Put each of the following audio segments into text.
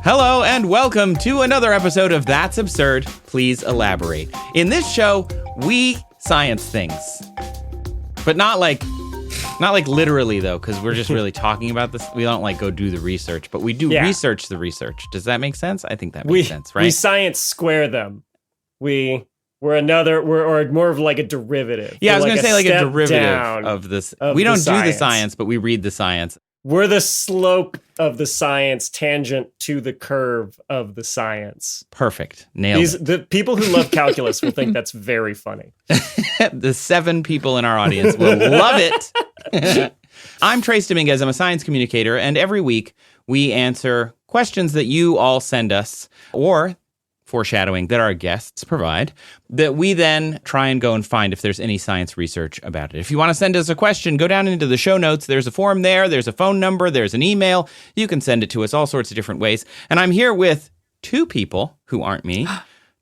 Hello and welcome to another episode of That's Absurd, Please Elaborate. In this show, we science things. But not like literally though, because we're just really talking about this. We don't like go do the research, but we do research the research. Does that make sense? I think that makes sense, right? We science square them. We're more of like a derivative. Yeah, I was going to say like a derivative of this. We don't do the science, but we read the science. We're the slope of the science, tangent to the curve of the science. Perfect. Nailed it. The people who love calculus will think that's very funny. The 7 people in our audience will love it. I'm Trace Dominguez. I'm a science communicator, and every week we answer questions that you all send us, or foreshadowing that our guests provide, that we then try and go and find if there's any science research about it. If you want to send us a question, go down into the show notes. There's a form there. There's a phone number. There's an email. You can send it to us all sorts of different ways. And I'm here with 2 people who aren't me.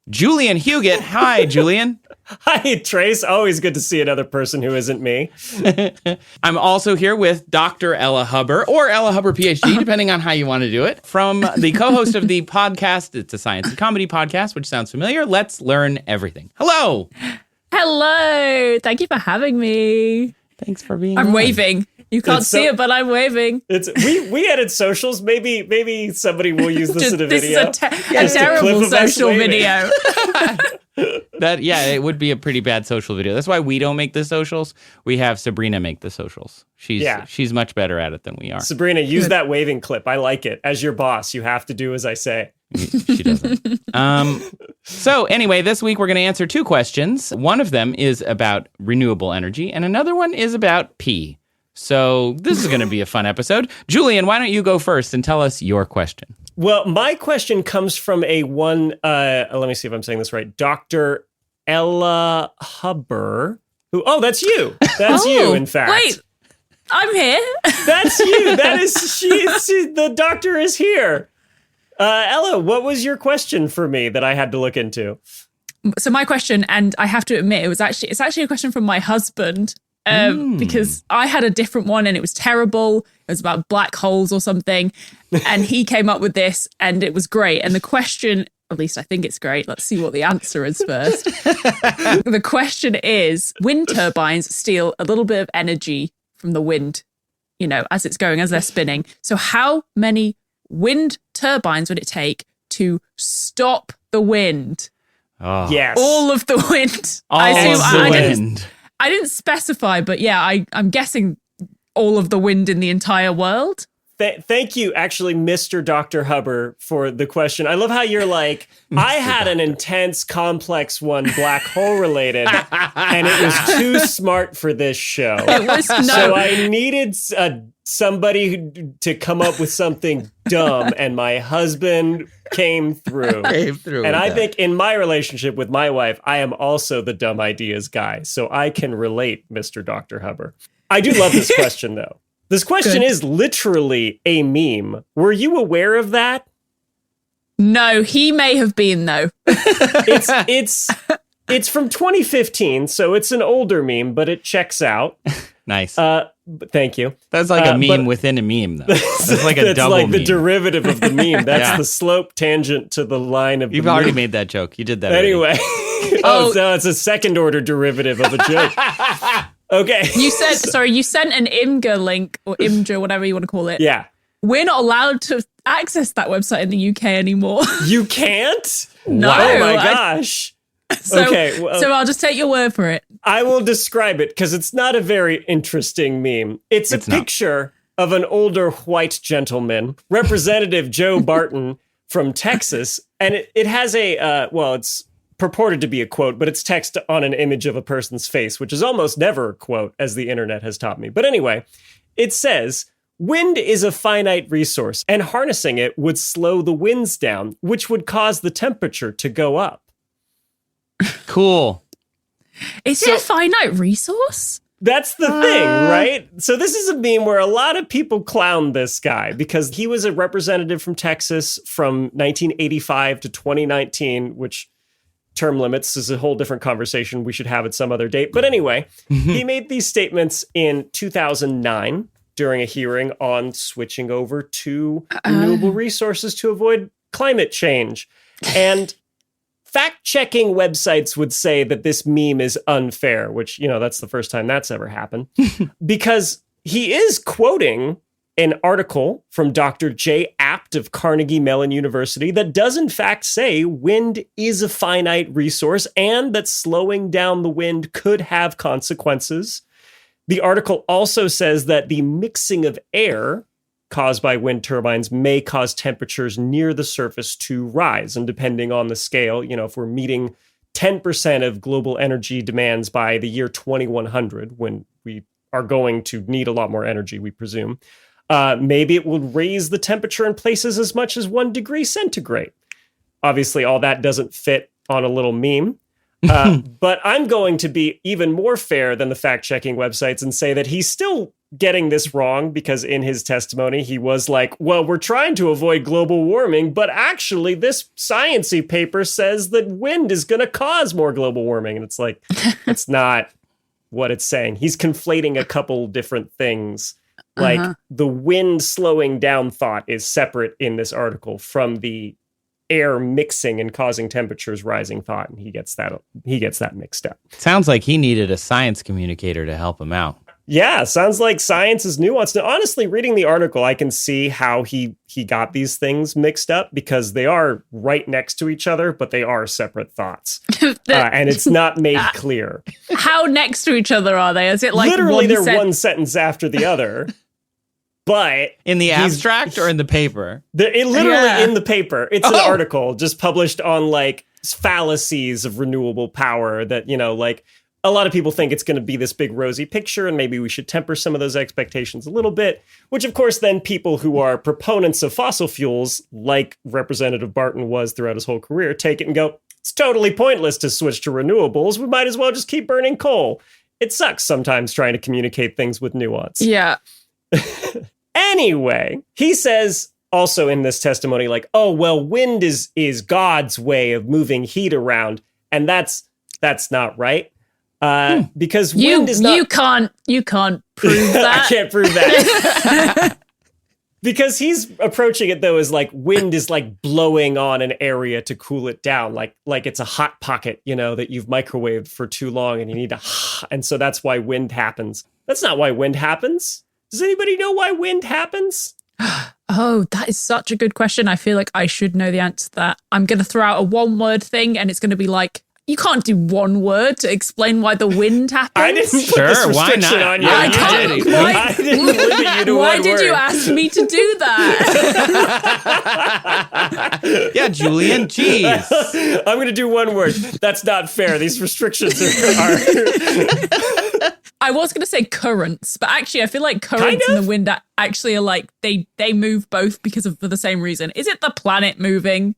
Julian Huguet. Hi, Julian. Hi, Trace. Always good to see another person who isn't me. I'm also here with Dr. Ella Huber, or Ella Huber, PhD, depending on how you want to do it, from the co-host of the podcast. It's a science and comedy podcast, which sounds familiar. Let's Learn Everything. Hello. Hello. Thank you for having me. Thanks for being I'm on. Waving. You can't see it, but I'm waving. We edit socials. Maybe somebody will use this in a video. This is a terrible social video. It would be a pretty bad social video. That's why we don't make the socials. We have Sabrina make the socials. She's much better at it than we are. Sabrina, use that waving clip. I like it. As your boss, you have to do as I say. She doesn't. So anyway, this week we're going to answer 2 questions. One of them is about renewable energy, and another one is about pee. So this is going to be a fun episode. Julian, why don't you go first and tell us your question? Well, my question comes from let me see if I'm saying this right, Dr. Ella Huber, that's you. That's you, in fact. Wait, I'm here. That's you. That is, the doctor is here. Ella, what was your question for me that I had to look into? So my question, and I have to admit, it's actually a question from my husband. Because I had a different one and it was terrible. It was about black holes or something. And he came up with this and it was great. And the question, at least I think it's great. Let's see what the answer is first. The question is, wind turbines steal a little bit of energy from the wind, as it's going, as they're spinning. So how many wind turbines would it take to stop the wind? Oh. Yes. All of the wind. I didn't specify, but I'm guessing all of the wind in the entire world. Thank you, actually, Mr. Dr. Huber, for the question. I love how you're like, I had an intense, complex one, black hole related, and it was too smart for this show. So I needed somebody to come up with something dumb, and my husband came through. And I think in my relationship with my wife, I am also the dumb ideas guy. So I can relate, Mr. Dr. Huber. I do love this question, though. This question is literally a meme. Were you aware of that? No, he may have been, though. It's from 2015, so it's an older meme, but it checks out. Nice. Thank you. That's like a meme within a meme, though. That's like a double meme. It's like the derivative of the meme. That's the slope tangent to the line of You've already made that joke. You did that anyway. So it's a second order derivative of a joke. Okay. You sent an Imgur link, or Imgur, whatever you want to call it. Yeah. We're not allowed to access that website in the UK anymore. You can't? No. Oh my gosh. Okay. So I'll just take your word for it. I will describe it because it's not a very interesting meme. It's a picture of an older white gentleman, Representative Joe Barton from Texas. And it has it's purported to be a quote, but it's text on an image of a person's face, which is almost never a quote, as the internet has taught me. But anyway, it says, wind is a finite resource, and harnessing it would slow the winds down, which would cause the temperature to go up. Cool. Is it a finite resource? That's the thing, right? So this is a meme where a lot of people clown this guy because he was a representative from Texas from 1985 to 2019, which term limits is a whole different conversation we should have at some other date. But anyway, he made these statements in 2009 during a hearing on switching over to renewable resources to avoid climate change. And fact-checking websites would say that this meme is unfair, which, that's the first time that's ever happened. Because he is quoting an article from Dr. J. Apt of Carnegie Mellon University that does in fact say wind is a finite resource and that slowing down the wind could have consequences. The article also says that the mixing of air caused by wind turbines may cause temperatures near the surface to rise. And depending on the scale, if we're meeting 10% of global energy demands by the year 2100, when we are going to need a lot more energy, we presume, maybe it would raise the temperature in places as much as 1 degree centigrade. Obviously, all that doesn't fit on a little meme. But I'm going to be even more fair than the fact-checking websites and say that he's still getting this wrong, because in his testimony, he was like, well, we're trying to avoid global warming, but actually this science-y paper says that wind is going to cause more global warming. And it's like, that's not what it's saying. He's conflating a couple different things. Like the wind slowing down thought is separate in this article from the air mixing and causing temperatures rising thought, and he gets that mixed up. Sounds like he needed a science communicator to help him out. Yeah, sounds like science is nuanced. Now, honestly, reading the article, I can see how he got these things mixed up, because they are right next to each other, but they are separate thoughts. And it's not made clear. How next to each other are they? Is it like literally they're one sentence after the other? But in the abstract or in the paper? Literally in the paper. It's an article just published on like fallacies of renewable power that, a lot of people think it's going to be this big rosy picture, and maybe we should temper some of those expectations a little bit, which of course then people who are proponents of fossil fuels, like Representative Barton was throughout his whole career, take it and go, it's totally pointless to switch to renewables. We might as well just keep burning coal. It sucks sometimes trying to communicate things with nuance. Yeah. Anyway, he says also in this testimony, like, oh, well, wind is God's way of moving heat around. And that's not right. Because wind is not... You can't prove that. I can't prove that. Because he's approaching it, though, as like wind is like blowing on an area to cool it down. Like it's a hot pocket, that you've microwaved for too long and you need to... And so that's why wind happens. That's not why wind happens. Does anybody know why wind happens? Oh, that is such a good question. I feel like I should know the answer to that. I'm going to throw out a one-word thing, and it's going to be like, you can't do one word to explain why the wind happens. I didn't put this restriction on you. I didn't limit you to why one did word. you ask me to do that? Yeah, Julian, jeez. I'm going to do one word. That's not fair. These restrictions are... I was going to say currents, but actually I feel like currents and the wind actually are like, they move both for the same reason. Is it the planet moving?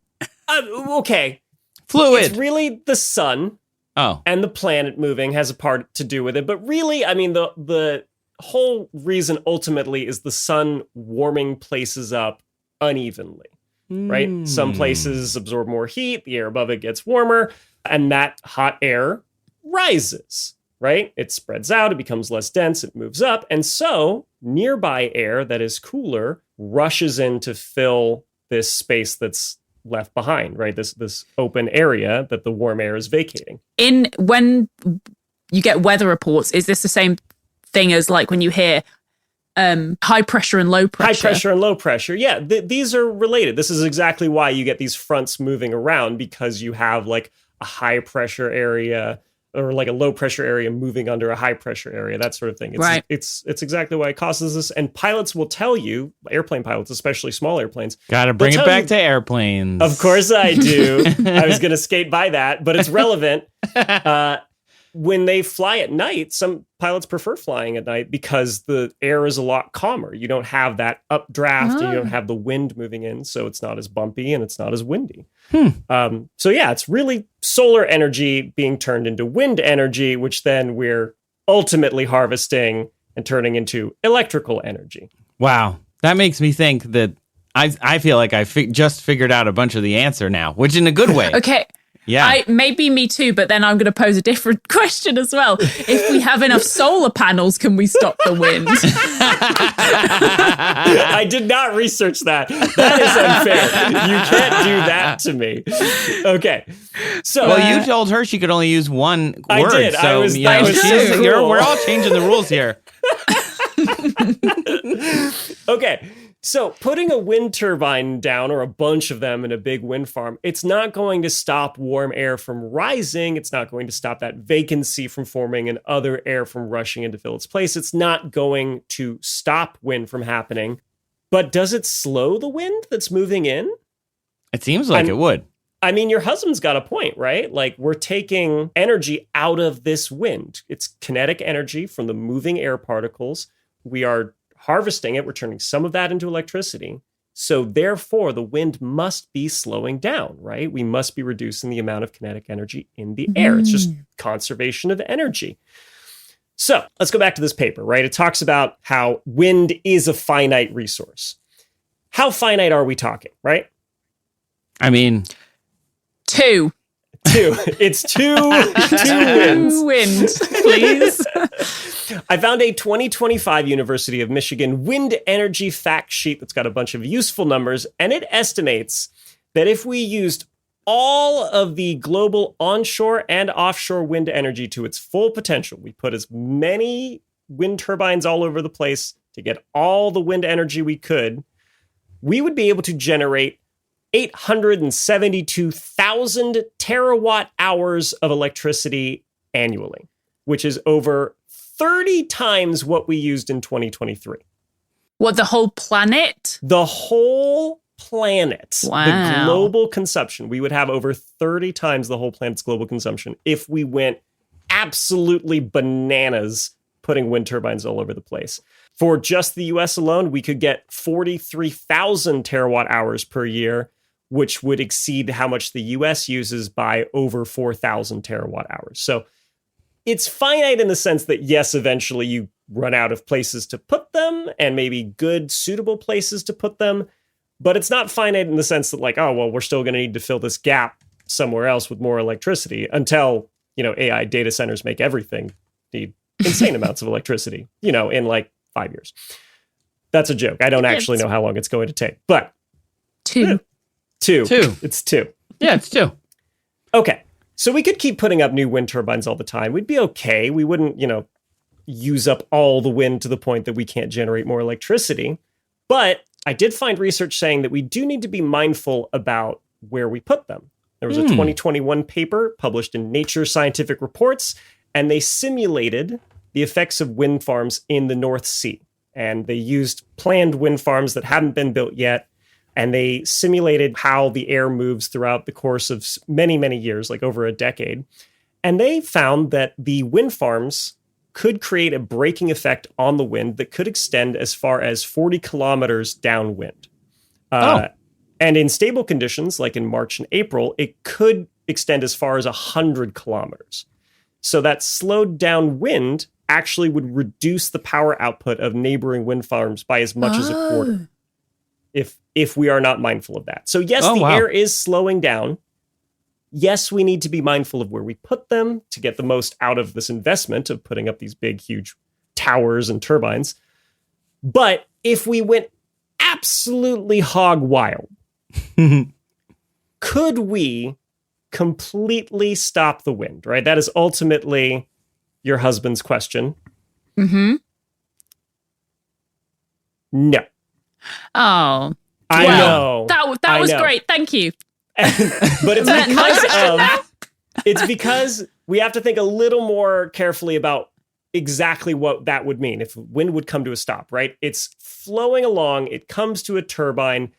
Okay. Fluid. It's really the sun and the planet moving has a part to do with it. But really, I mean, the whole reason ultimately is the sun warming places up unevenly, right? Some places absorb more heat, the air above it gets warmer, and that hot air rises, right? It spreads out, it becomes less dense, it moves up. And so nearby air that is cooler rushes in to fill this space that's left behind, right? This open area that the warm air is vacating. When you get weather reports, is this the same thing as like when you hear high pressure and low pressure? High pressure and low pressure. Yeah, these are related. This is exactly why you get these fronts moving around, because you have like a high pressure area or like a low pressure area moving under a high pressure area, that sort of thing. It's exactly why it causes this. And pilots will tell you, airplane pilots, especially small airplanes. Got to bring it back to airplanes. Of course I do. I was going to skate by that, but it's relevant. When they fly at night, some pilots prefer flying at night because the air is a lot calmer. You don't have that updraft and you don't have the wind moving in, so it's not as bumpy and it's not as windy. So yeah, it's really solar energy being turned into wind energy, which then we're ultimately harvesting and turning into electrical energy. Wow. That makes me think that I feel like I just figured out a bunch of the answer now, which in a good way. Okay. Yeah. Maybe me too, but then I'm going to pose a different question as well. If we have enough solar panels, can we stop the wind? I did not research that. That is unfair. You can't do that to me. Okay. So Well, you told her she could only use one word. I did. So, That was so cruel. we're all changing the rules here. Okay. So putting a wind turbine down, or a bunch of them in a big wind farm, it's not going to stop warm air from rising. It's not going to stop that vacancy from forming and other air from rushing in to fill its place. It's not going to stop wind from happening. But does it slow the wind that's moving in? It seems like it would. I mean, your husband's got a point, right? Like, we're taking energy out of this wind. It's kinetic energy from the moving air particles. We are harvesting it. We're turning some of that into electricity. So therefore, the wind must be slowing down, right? We must be reducing the amount of kinetic energy in the air. It's just conservation of energy. So let's go back to this paper, right? It talks about how wind is a finite resource. How finite are we talking, right? I mean, 2. It's two winds. Wind, please. I found a 2025 University of Michigan wind energy fact sheet that's got a bunch of useful numbers, and it estimates that if we used all of the global onshore and offshore wind energy to its full potential, we put as many wind turbines all over the place to get all the wind energy we could, we would be able to generate 872,000 terawatt hours of electricity annually, which is over 30 times what we used in 2023. What, the whole planet? The whole planet. Wow. The global consumption. We would have over 30 times the whole planet's global consumption if we went absolutely bananas putting wind turbines all over the place. For just the US alone, we could get 43,000 terawatt hours per year, which would exceed how much the US uses by over 4,000 terawatt hours. So it's finite in the sense that, yes, eventually you run out of places to put them and maybe good, suitable places to put them. But it's not finite in the sense that, like, oh, well, we're still going to need to fill this gap somewhere else with more electricity until, AI data centers make everything need insane amounts of electricity, in like 5 years. That's a joke. I don't actually know how long it's going to take, but 2. 2. It's 2. Yeah, it's 2. Okay. So we could keep putting up new wind turbines all the time. We'd be okay. We wouldn't, use up all the wind to the point that we can't generate more electricity. But I did find research saying that we do need to be mindful about where we put them. There was a 2021 paper published in Nature Scientific Reports, and they simulated the effects of wind farms in the North Sea. And they used planned wind farms that hadn't been built yet. And they simulated how the air moves throughout the course of many, many years, like over a decade. And they found that the wind farms could create a braking effect on the wind that could extend as far as 40 kilometers downwind. And in stable conditions, like in March and April, it could extend as far as 100 kilometers. So that slowed down wind actually would reduce the power output of neighboring wind farms by as much as a quarter. If we are not mindful of that. So yes, air is slowing down. Yes, we need to be mindful of where we put them to get the most out of this investment of putting up these big, huge towers and turbines. But if we went absolutely hog wild, could we completely stop the wind, right? That is ultimately your husband's question. Mm-hmm. No. Oh, I know. That was great. Thank you. But it's because we have to think a little more carefully about exactly what that would mean if wind would come to a stop, right? It's flowing along. It comes to a turbine.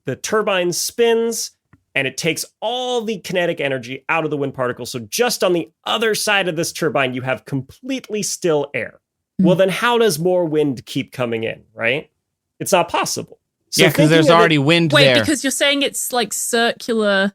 The turbine spins and it takes all the kinetic energy out of the wind particle. So just on the other side of this turbine, you have completely still air. Well, then how does more wind keep coming in, right? It's not possible. So because there's already wind there. Wait, because you're saying it's like circular.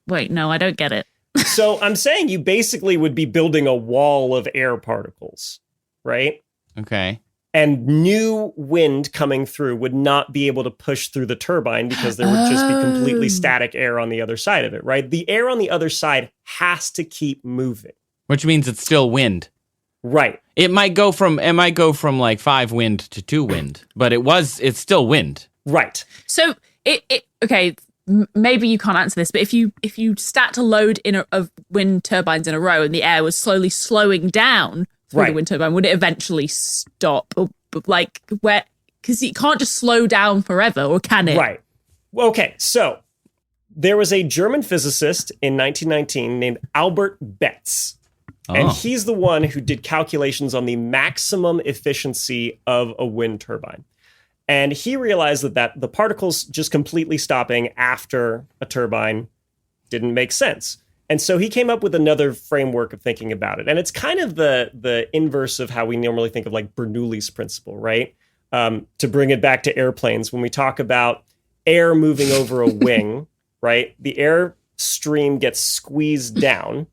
Wait, no, I don't get it. So I'm saying you basically would be building a wall of air particles, right? Okay. And new wind coming through would not be able to push through the turbine because there would just be completely static air on the other side of it, right? The air on the other side has to keep moving. Which means it's still wind. Right. It might go from like 5 wind to 2 wind, but it's still wind. Right. So okay, maybe you can't answer this, but if you stacked a load of wind turbines in a row and the air was slowly slowing down through the wind turbine, would it eventually stop? Or like where? Because it can't just slow down forever, or can it? Right. Okay. So there was a German physicist in 1919 named Albert Betz. And he's the one who did calculations on the maximum efficiency of a wind turbine. And he realized that the particles just completely stopping after a turbine didn't make sense. And so he came up with another framework of thinking about it. And it's kind of the inverse of how we normally think of like Bernoulli's principle, right? To bring it back to airplanes, when we talk about air moving over a wing, right? The air stream gets squeezed down.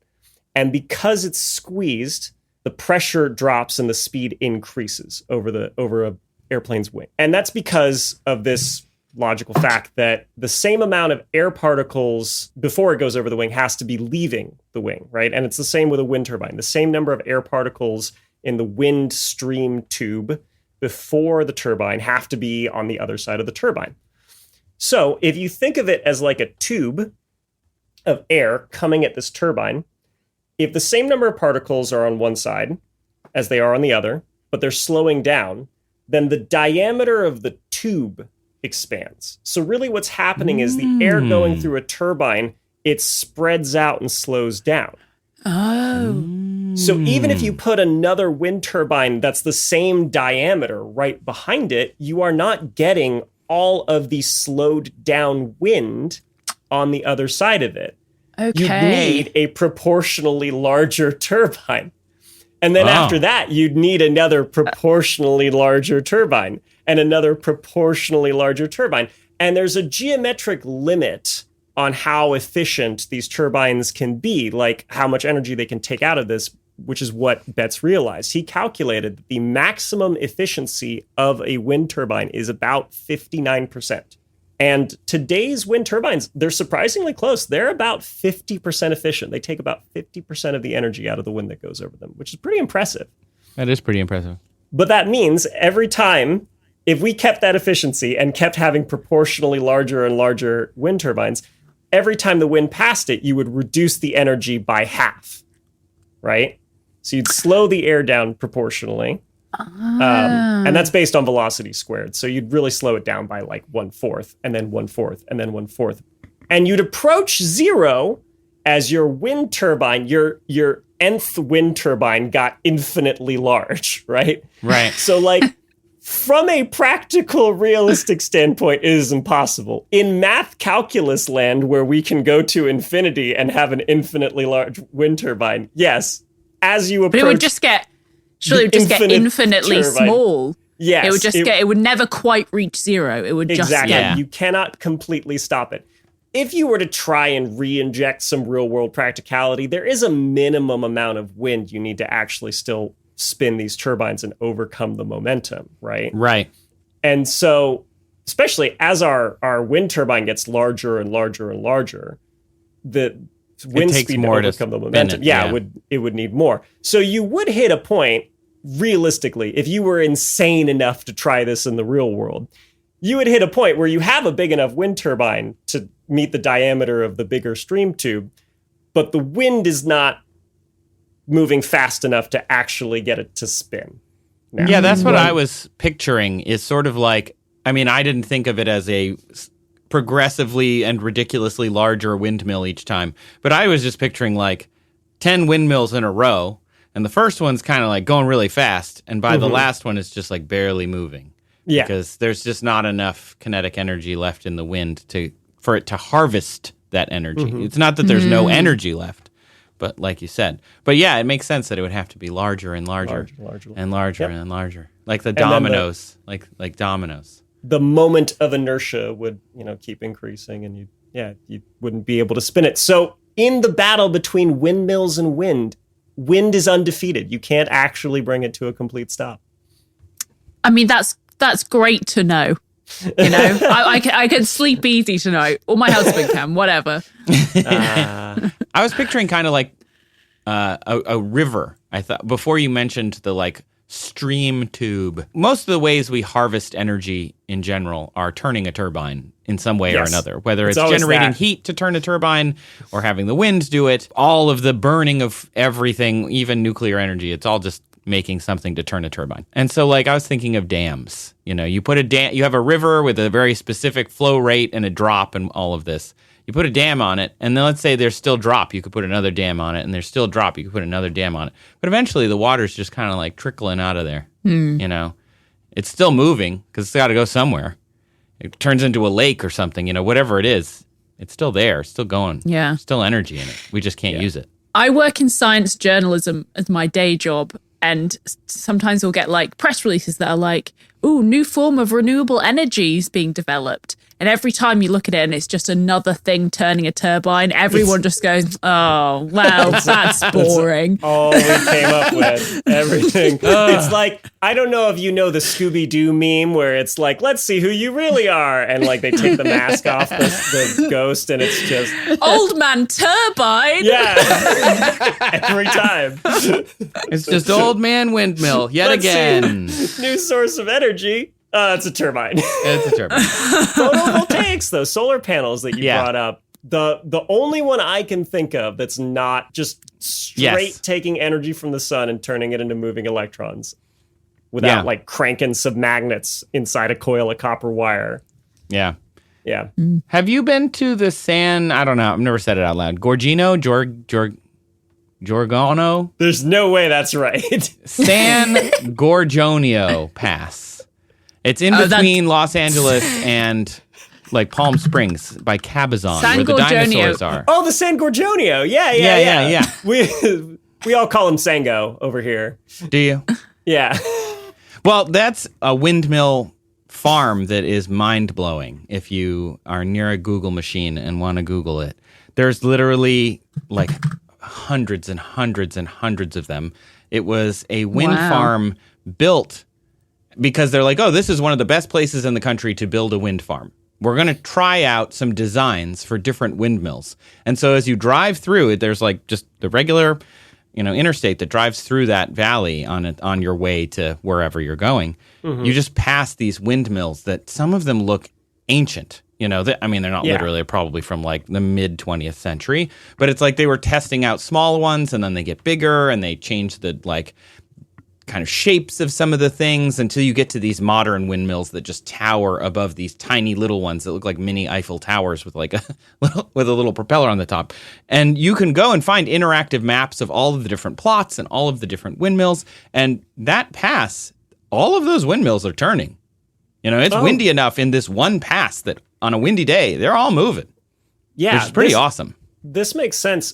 And because it's squeezed, the pressure drops and the speed increases over a airplane's wing. And that's because of this logical fact that the same amount of air particles before it goes over the wing has to be leaving the wing, right? And it's the same with a wind turbine. The same number of air particles in the wind stream tube before the turbine have to be on the other side of the turbine. So if you think of it as like a tube of air coming at this turbine, if the same number of particles are on one side as they are on the other, but they're slowing down, then the diameter of the tube expands. So really what's happening is the air going through a turbine, it spreads out and slows down. Oh. So even if you put another wind turbine that's the same diameter right behind it, you are not getting all of the slowed down wind on the other side of it. Okay. You'd need a proportionally larger turbine. And then after that, you'd need another proportionally larger turbine and another proportionally larger turbine. And there's a geometric limit on how efficient these turbines can be, like how much energy they can take out of this, which is what Betz realized. He calculated that the maximum efficiency of a wind turbine is about 59%. And today's wind turbines, they're surprisingly close. They're about 50% efficient. They take about 50% of the energy out of the wind that goes over them, which is pretty impressive. That is pretty impressive. But that means every time, if we kept that efficiency and kept having proportionally larger and larger wind turbines, every time the wind passed it, you would reduce the energy by half, right? So you'd slow the air down proportionally. And that's based on velocity squared. So you'd really slow it down by like 1/4, and then 1/4, and then 1/4. And you'd approach zero as your wind turbine, your nth wind turbine got infinitely large, right? Right. So like from a practical, realistic standpoint, it is impossible. In math calculus land, where we can go to infinity and have an infinitely large wind turbine, yes, as you approach... But it would just get... Surely it would just get infinitely small. Yes. It would never quite reach zero. It would just exactly. get... You cannot completely stop it. If you were to try and re-inject some real-world practicality, there is a minimum amount of wind you need to actually still spin these turbines and overcome the momentum, right? Right. And so, especially as our wind turbine gets larger and larger and larger, the wind speed to overcome the momentum, it would need more. So you would hit a point, realistically, if you were insane enough to try this in the real world, you would hit a point where you have a big enough wind turbine to meet the diameter of the bigger stream tube, but the wind is not moving fast enough to actually get it to spin. Now, yeah, that's what I was picturing, is sort of like, I mean, I didn't think of it as a progressively and ridiculously larger windmill each time, but I was just picturing like 10 windmills in a row, and the first one's kind of like going really fast, and by the last one, it's just like barely moving. Yeah. Because there's just not enough kinetic energy left in the wind for it to harvest that energy. It's not that there's no energy left, but like you said. But yeah, it makes sense that it would have to be larger and larger, and larger and larger. Like the dominoes, like dominoes. The moment of inertia would, keep increasing, and you wouldn't be able to spin it. So in the battle between windmills and wind is undefeated. You can't actually bring it to a complete stop. I mean, that's great to know. You know, I can sleep easy tonight, or my husband can, whatever. I was picturing kind of like a river. I thought before you mentioned the like stream tube. Most of the ways we harvest energy in general are turning a turbine in some way or another, whether it's generating heat to turn a turbine or having the wind do it. All of the burning of everything, even nuclear energy, it's all just making something to turn a turbine. And so like I was thinking of dams. You know, you put a dam, you have a river with a very specific flow rate and a drop and all of this. You put a dam on it, and then let's say there's still drop. You could put another dam on it, and there's still drop. You could put another dam on it. But eventually, the water's just kind of like trickling out of there. You know, it's still moving because it's got to go somewhere. It turns into a lake or something, you know, whatever it is. It's still there. It's still going. Yeah. There's still energy in it. We just can't use it. I work in science journalism as my day job. And sometimes we'll get like press releases that are like, ooh, new form of renewable energy is being developed. And every time you look at it and it's just another thing turning a turbine, everyone just goes, oh, well, that's boring. That's all we came up with. Everything. It's like, I don't know if you know the Scooby-Doo meme where it's like, let's see who you really are. And like they take the mask off the ghost and it's just... Old man turbine. Yeah. Every time. It's just old man windmill yet again. New source of energy. It's a turbine. It's a turbine. Photovoltaics, though, solar panels that you brought up. The only one I can think of that's not just straight taking energy from the sun and turning it into moving electrons without like cranking some magnets inside a coil of copper wire. Yeah. Yeah. Have you been to the I don't know, I've never said it out loud. Gorgano? There's no way that's right. San Gorgonio Pass. It's in between Los Angeles and like Palm Springs by Cabazon, where the dinosaurs are. Oh, the San Gorgonio. Yeah. We all call him Sango over here. Do you? Yeah. Well, that's a windmill farm that is mind-blowing if you are near a Google machine and want to Google it. There's literally like hundreds and hundreds and hundreds of them. It was a wind farm built because they're like, oh, this is one of the best places in the country to build a wind farm. We're going to try out some designs for different windmills. And so as you drive through it, there's like just the regular, you know, interstate that drives through that valley on your way to wherever you're going. Mm-hmm. You just pass these windmills that some of them look ancient. You know, they're not literally, probably from like the mid 20th century, but it's like they were testing out small ones and then they get bigger and they change the like kind of shapes of some of the things until you get to these modern windmills that just tower above these tiny little ones that look like mini Eiffel Towers with like a little propeller on the top. And you can go and find interactive maps of all of the different plots and all of the different windmills. And that pass, all of those windmills are turning. You know, it's windy enough in this one pass that on a windy day, they're all moving. Yeah. Which is pretty awesome. This makes sense.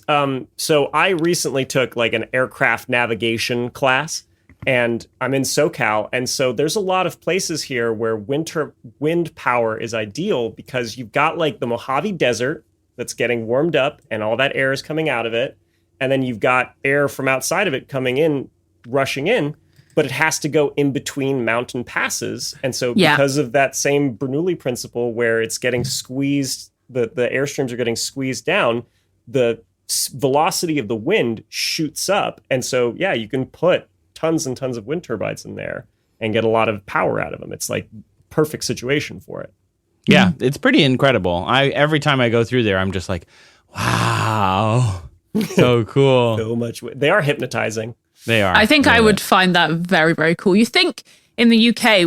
So I recently took like an aircraft navigation class. And I'm in SoCal, and so there's a lot of places here where wind power is ideal because you've got like the Mojave Desert that's getting warmed up and all that air is coming out of it. And then you've got air from outside of it coming in, rushing in, but it has to go in between mountain passes. And so because of that same Bernoulli principle where it's getting squeezed, the airstreams are getting squeezed down, the velocity of the wind shoots up. And so, you can put tons and tons of wind turbines in there and get a lot of power out of them. It's like perfect situation for it. Yeah, it's pretty incredible. Every time I go through there, I'm just like, wow, so cool. So much. They are hypnotizing. They are. I think I would find that very, very cool. You think in the UK,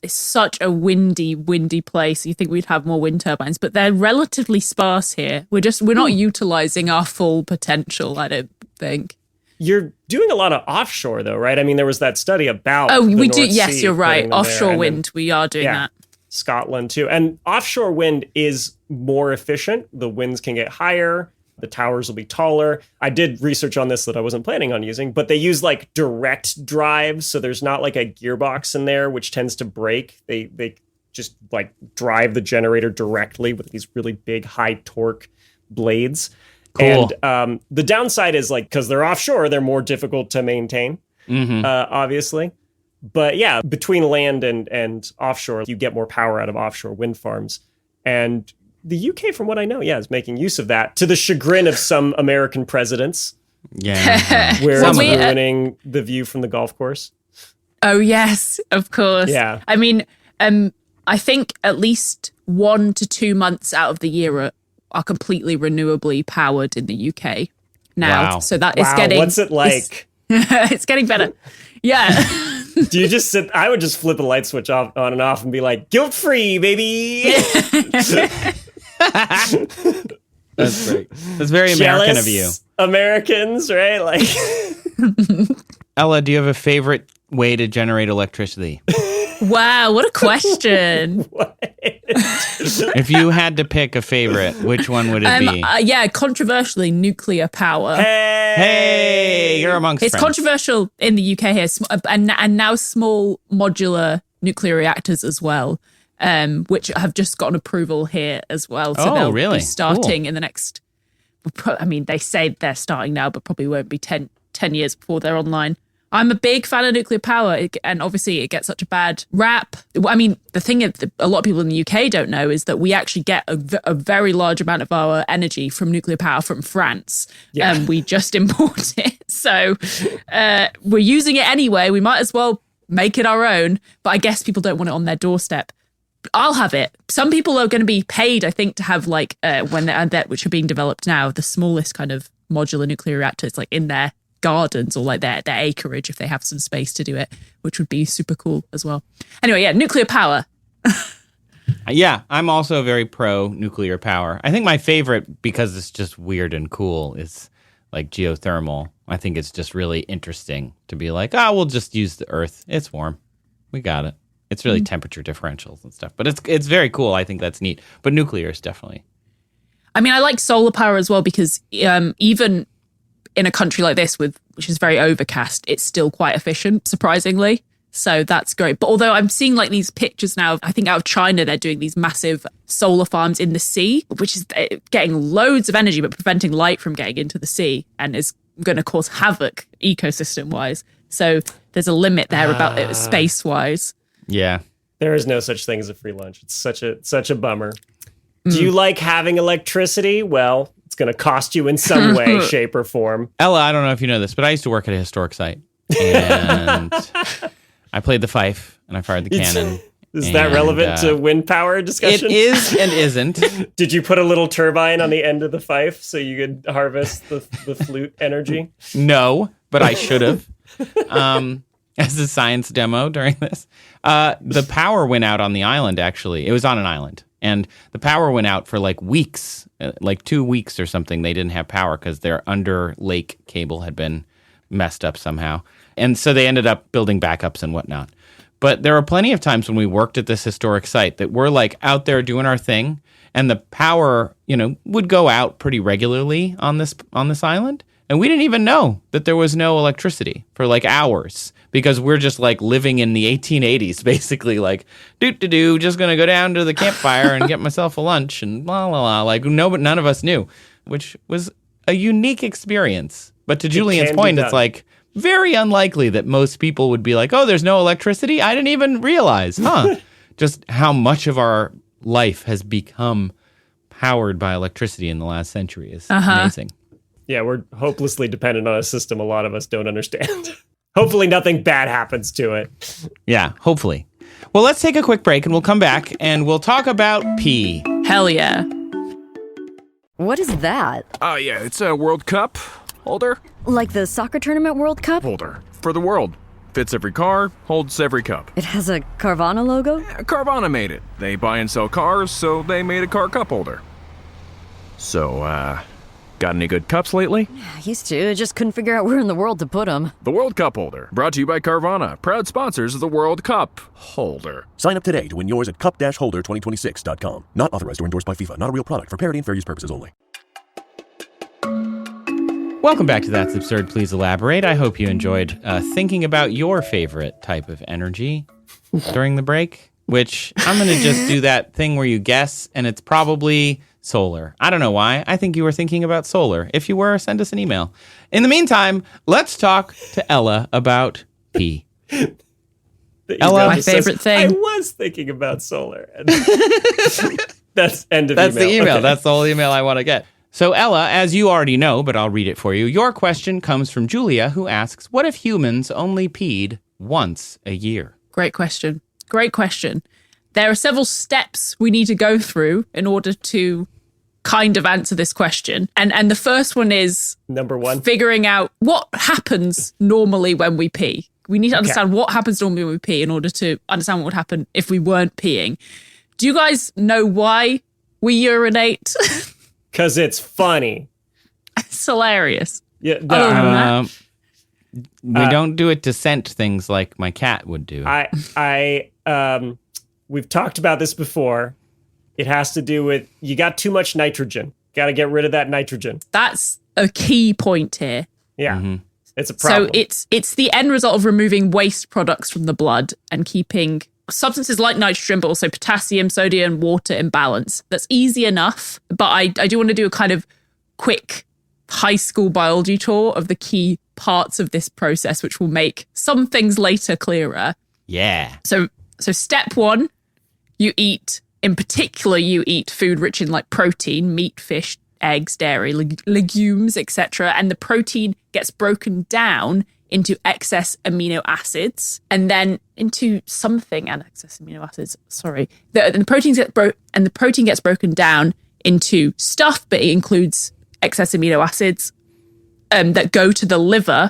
it's such a windy place. You think we'd have more wind turbines, but they're relatively sparse here. We're not utilizing our full potential, I don't think. You're doing a lot of offshore, though, right? I mean, there was that study about. Oh, we do. North Yes, Sea you're right. Offshore wind, then, we are doing that. Scotland, too. And offshore wind is more efficient. The winds can get higher. The towers will be taller. I did research on this that I wasn't planning on using, but they use like direct drive. So there's not like a gearbox in there, which tends to break. They just like drive the generator directly with these really big high torque blades. Cool. And the downside is like, because they're offshore, they're more difficult to maintain, obviously. But yeah, between land and offshore, you get more power out of offshore wind farms. And the UK, from what I know, is making use of that to the chagrin of some American presidents. Yeah. Where it's ruining the view from the golf course. Oh, yes, of course. Yeah. I mean, I think at least 1 to 2 months out of the year are completely renewably powered in the UK now. Wow. So that is getting... What's it like? It's getting better. Yeah. Do you just sit? I would just flip a light switch off, on and off and be like, guilt-free, baby. That's great. That's very American Jealous of you. Americans, right? Like, Ella, do you have a favorite way to generate electricity? Wow, what a question. what? If you had to pick a favorite, which one would it be? Controversially, nuclear power. Hey, you're amongst It's friends. controversial in the UK here, and now small modular nuclear reactors as well, which have just gotten approval here as well. So they'll really? be starting Cool. in the next... I mean, they say they're starting now, but probably won't be 10 years before they're online. I'm a big fan of nuclear power, and obviously it gets such a bad rap. I mean, the thing that a lot of people in the UK don't know is that we actually get a very large amount of our energy from nuclear power from France. Yeah. We just import it. So we're using it anyway. We might as well make it our own. But I guess people don't want it on their doorstep. I'll have it. Some people are going to be paid, I think, to have which are being developed now, the smallest kind of modular nuclear reactors, like in their gardens or like their acreage if they have some space to do it, which would be super cool as well. Anyway, yeah, nuclear power. Yeah, I'm also very pro nuclear power. I think my favorite, because it's just weird and cool, is like geothermal. I think it's just really interesting to be like, we'll just use the earth. It's warm. We got it. It's really temperature differentials and stuff, but it's very cool. I think that's neat. But nuclear is definitely. I mean, I like solar power as well because even in a country like this, which is very overcast, it's still quite efficient, surprisingly. So that's great. But although I'm seeing like these pictures now, I think out of China, they're doing these massive solar farms in the sea, which is getting loads of energy, but preventing light from getting into the sea and is going to cause havoc ecosystem-wise. So there's a limit there about it space-wise. Yeah. There is no such thing as a free lunch. It's such a bummer. Do you like having electricity? Well, it's going to cost you in some way, shape, or form. Ella, I don't know if you know this, but I used to work at a historic site. And I played the fife and I fired the cannon. Is that relevant to wind power discussion? It is and isn't. Did you put a little turbine on the end of the fife so you could harvest the flute energy? No, but I should have. As a science demo during this. The power went out on the island, actually. It was on an island. And the power went out for like weeks, like 2 weeks or something. They didn't have power because their under lake cable had been messed up somehow. And so they ended up building backups and whatnot. But there were plenty of times when we worked at this historic site that we're like out there doing our thing. And the power, would go out pretty regularly on this island. And we didn't even know that there was no electricity for like hours because we're just like living in the 1880s, basically like, just going to go down to the campfire and get myself a lunch and blah, blah, blah. Like, no, but none of us knew, which was a unique experience. But to Julian's point, it's like very unlikely that most people would be like, oh, there's no electricity? I didn't even realize, just how much of our life has become powered by electricity in the last century is amazing. Yeah, we're hopelessly dependent on a system a lot of us don't understand. Hopefully nothing bad happens to it. Yeah, hopefully. Well, let's take a quick break and we'll come back and we'll talk about pee. Hell yeah. What is that? Yeah, it's a World Cup holder. Like the soccer tournament World Cup? Holder. For the world. Fits every car, holds every cup. It has a Carvana logo? Carvana made it. They buy and sell cars, so they made a car cup holder. So, got any good cups lately? I used to, just couldn't figure out where in the world to put them. The World Cup holder, brought to you by Carvana, proud sponsors of the World Cup holder. Sign up today to win yours at cup-holder2026.com. Not authorized or endorsed by FIFA. Not a real product. For parity and fair use purposes only. Welcome back to That's Absurd, Please Elaborate. I hope you enjoyed thinking about your favorite type of energy during the break, which I'm going to just do that thing where you guess, and it's probably solar. I don't know why. I think you were thinking about solar. If you were, send us an email. In the meantime, let's talk to Ella about pee. Ella, my favorite thing. I was thinking about solar. That's end of That's email. the email. Okay. That's the whole email I want to get. So, Ella, as you already know, but I'll read it for you, your question comes from Julia, who asks, what if humans only peed once a year? Great question. Great question. There are several steps we need to go through in order to kind of answer this question. And the first one is Number one. figuring out what happens normally when we pee. We need to understand what happens normally when we pee in order to understand what would happen if we weren't peeing. Do you guys know why we urinate? Because it's funny. It's hilarious. Yeah, Other than that, We don't do it to scent things like my cat would do. We've talked about this before. It has to do with you got too much nitrogen. Got to get rid of that nitrogen. that's a key point here. Yeah, it's a problem. So it's the end result of removing waste products from the blood and keeping substances like nitrogen, but also potassium, sodium, water in balance. That's easy enough, but I do want to do a kind of quick high school biology tour of the key parts of this process, which will make some things later clearer. Yeah. So step one, you eat food rich in like protein, meat, fish, eggs, dairy, legumes, etc. And the protein gets broken down into excess amino acids and then into something and excess amino acids. Sorry. The protein gets broken down into stuff, but it includes excess amino acids that go to the liver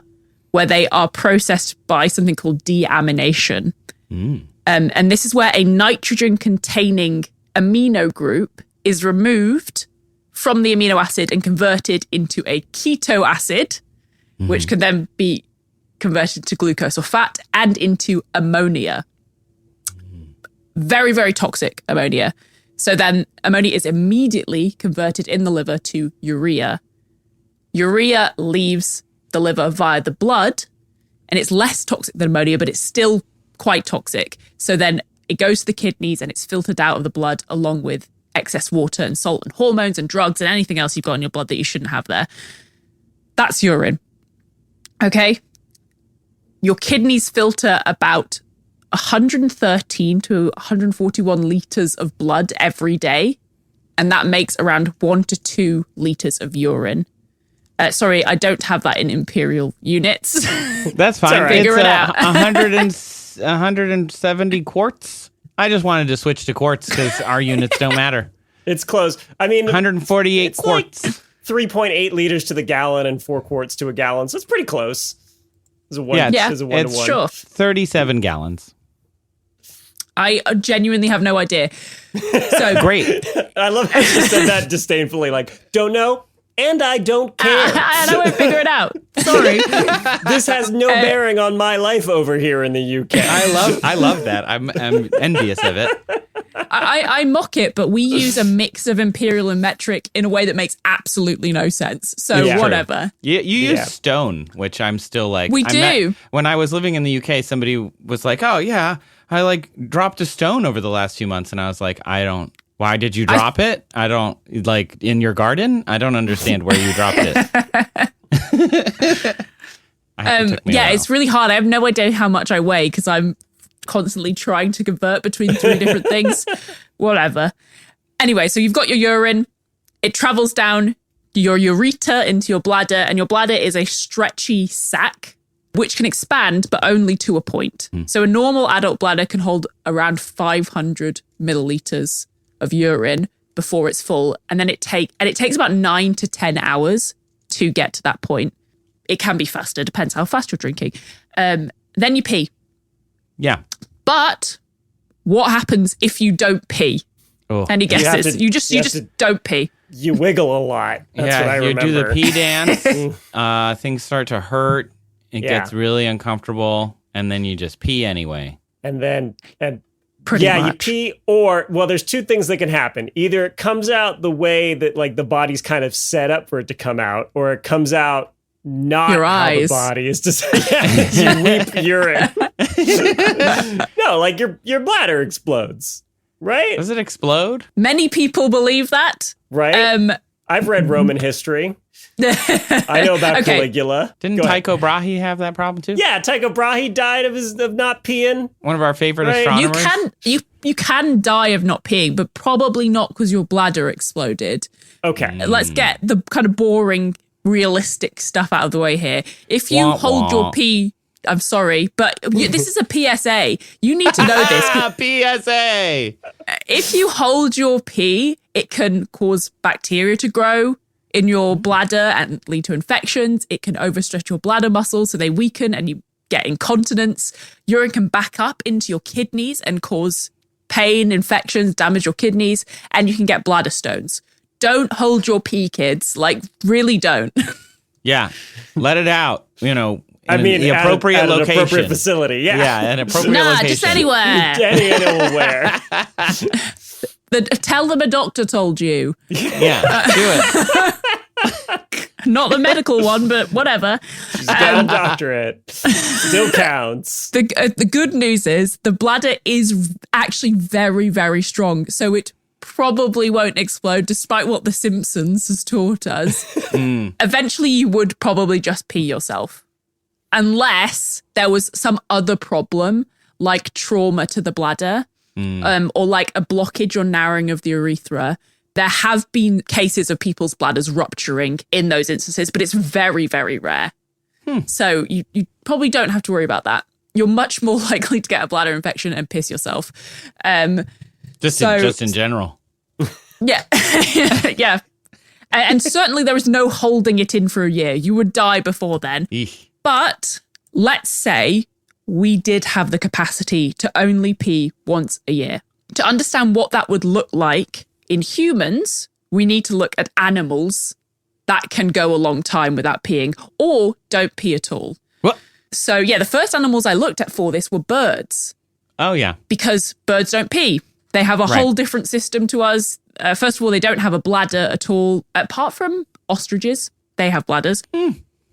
where they are processed by something called deamination. And this is where a nitrogen-containing amino group is removed from the amino acid and converted into a keto acid, which can then be converted to glucose or fat and into ammonia. Very, very toxic ammonia. So then ammonia is immediately converted in the liver to urea. Urea leaves the liver via the blood, and it's less toxic than ammonia, but it's still quite toxic. So then it goes to the kidneys and it's filtered out of the blood along with excess water and salt and hormones and drugs and anything else you've got in your blood that you shouldn't have there. That's urine. Okay? Your kidneys filter about 113 to 141 litres of blood every day, and that makes around 1 to 2 litres of urine. Sorry, I don't have that in imperial units. That's fine. It's all right. Figure it out. 170 quarts. I just wanted to switch to quarts because our units don't matter. It's close. I mean, 148 it's quarts. like 3.8 liters to the gallon and 4 quarts to a gallon. So it's pretty close. It's a one, Yeah, it's a one to one. Sure. 37 gallons. I genuinely have no idea. So Great. I love how she said that disdainfully, like, don't know, and I don't care. and I won't figure it out. Sorry. This has no bearing on my life over here in the UK. I love that. I'm envious of it. I mock it, but we use a mix of imperial and metric in a way that makes absolutely no sense. So Yeah. whatever. You use Yeah. stone, which I'm still like. We I'm do. When I was living in the UK, somebody was like, "Oh yeah, I like dropped a stone over the last few months," and I was like, "I don't. Why did you drop it? I don't like in your garden. I don't understand where you dropped it." It took me a while. It's really hard. I have no idea how much I weigh because I'm constantly trying to convert between 3 different things. Whatever. Anyway, so you've got your urine. It travels down your ureter into your bladder, and your bladder is a stretchy sac which can expand, but only to a point. So a normal adult bladder can hold around 500 milliliters of urine before it's full, and then it takes about 9 to 10 hours to get to that point. It can be faster, depends how fast you're drinking. Then you pee. Yeah. But what happens if you don't pee? Oh. Any have guesses? to- You just you have to- don't pee. You wiggle a lot. That's what I you remember. do the pee dance. Things start to hurt. It Yeah. gets really uncomfortable, and then you just pee anyway. And Pretty you much. pee, or there's two things that can happen. Either it comes out the way that like the body's kind of set up for it to come out, or it comes out not Your how eyes. the body is designed. You weep urine. No, like your bladder explodes, right? Does it explode? Many people believe that. Right? I've read Roman history. I know about Caligula. Didn't Tycho Brahe have that problem too? Yeah, Tycho Brahe died of not peeing. One of our favorite astronomers. You can die of not peeing, but probably not because your bladder exploded. Okay. Let's get the kind of boring, realistic stuff out of the way here. If you hold your pee, I'm sorry, but this is a PSA. You need to know this. PSA. If you hold your pee, it can cause bacteria to grow in your bladder and lead to infections. It can overstretch your bladder muscles so they weaken and you get incontinence. Urine can back up into your kidneys and cause pain, infections, damage your kidneys, and you can get bladder stones. Don't hold your pee, kids. Like, really don't. Yeah. Let it out, The appropriate at location. An appropriate facility. Yeah. Yeah, an appropriate location. Just anywhere. Anywhere. Tell them a doctor told you. Yeah, do it. Not the medical one, but whatever. She's got a doctorate. Still counts. The good news is the bladder is actually very, very strong. So it probably won't explode, despite what The Simpsons has taught us. Eventually, you would probably just pee yourself. Unless there was some other problem, like trauma to the bladder, or like a blockage or narrowing of the urethra. There have been cases of people's bladders rupturing in those instances, but it's very, very rare. So you probably don't have to worry about that. You're much more likely to get a bladder infection and piss yourself. Just in general. Yeah. Yeah. And certainly there is no holding it in for a year. You would die before then. Eesh. But let's say we did have the capacity to only pee once a year. To understand what that would look like in humans, we need to look at animals that can go a long time without peeing or don't pee at all. What? So yeah, the first animals I looked at for this were birds. Oh, yeah. Because birds don't pee. They have a whole different system to us. First of all, they don't have a bladder at all. Apart from ostriches, they have bladders.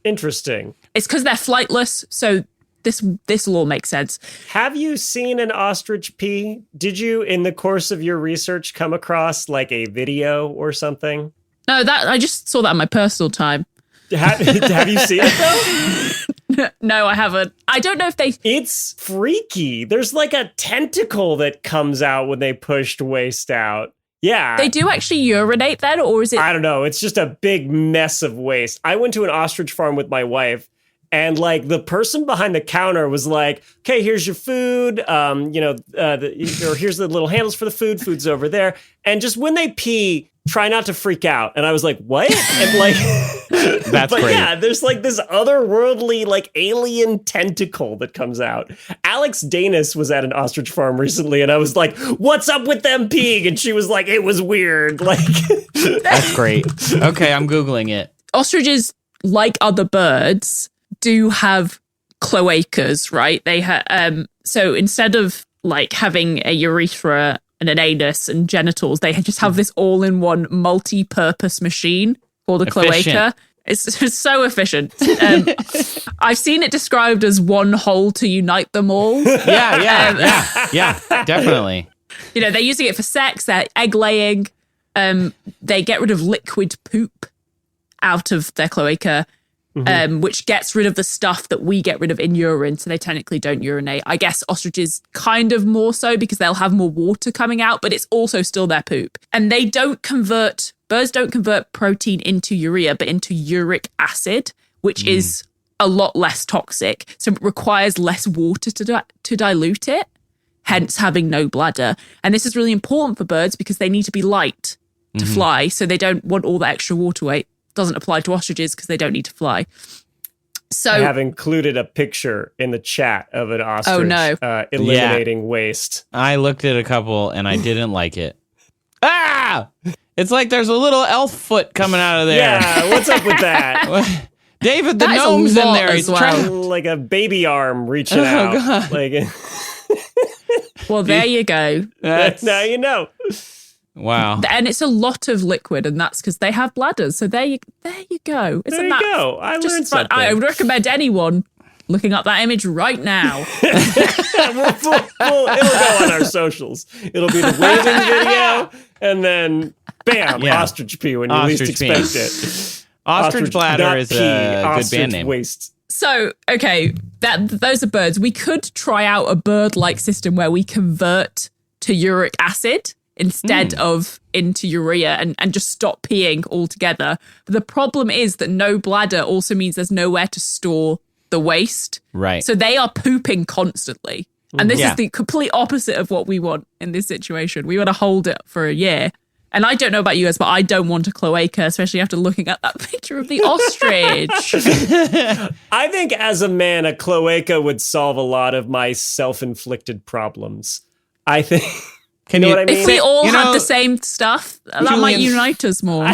Interesting. It's because they're flightless, so this will all make sense. Have you seen an ostrich pee? Did you, in the course of your research, come across like a video or something? No, that I just saw that in my personal time. Have you seen it though? No, I haven't. I don't know if they... It's freaky. There's like a tentacle that comes out when they pushed waste out. Yeah. They do actually urinate then, or is it... I don't know. It's just a big mess of waste. I went to an ostrich farm with my wife, and like the person behind the counter was like, okay, here's your food. Or here's the little handles for the food. Food's over there. And just when they pee, try not to freak out. And I was like, what? And like... That's but great. Yeah, there's like this otherworldly, like alien tentacle that comes out. Alex Danis was at an ostrich farm recently, and I was like, "What's up with them peeing?" And she was like, "It was weird." Like, that's great. Okay, I'm Googling it. Ostriches, like other birds, do have cloacas, right? They so instead of like having a urethra and an anus and genitals, they just have this all-in-one multi-purpose machine called a cloaca. It's so efficient. I've seen it described as one hole to unite them all. Yeah, definitely. You know, they're using it for sex, they're egg laying. They get rid of liquid poop out of their cloaca, which gets rid of the stuff that we get rid of in urine. So they technically don't urinate. I guess ostriches kind of more so because they'll have more water coming out, but it's also still their poop. And they don't convert... Birds don't convert protein into urea, but into uric acid, which is a lot less toxic. So it requires less water to dilute it, hence having no bladder. And this is really important for birds because they need to be light to fly. So they don't want all the extra water weight. Doesn't apply to ostriches because they don't need to fly. So I have included a picture in the chat of an ostrich eliminating waste. I looked at a couple and I didn't like it. Ah! It's like there's a little elf foot coming out of there. Yeah, what's up with that? David, the gnome's in there. He's trying like a baby arm reaching out. God. Like, well, there you go. now you know. Wow. And it's a lot of liquid, and that's because they have bladders. So there you go. There you go. I learned something. I would recommend anyone looking up that image right now. It'll go on our socials. It'll be the waving video. and then bam, Yeah. ostrich pee when you least Ostrich pee. expect it. Ostrich bladder not is pee, a good ostrich band name. Waste. So, okay, those are birds. We could try out a bird-like system where we convert to uric acid instead of into urea and just stop peeing altogether. But the problem is that no bladder also means there's nowhere to store the waste. Right. So they are pooping constantly. And this Yeah. is the complete opposite of what we want in this situation. We want to hold it for a year. And I don't know about you guys, but I don't want a cloaca, especially after looking at that picture of the ostrich. I think as a man, a cloaca would solve a lot of my self-inflicted problems. I think. Can you know what I mean? If we all You had know, the same stuff, that might Julian- unite us more.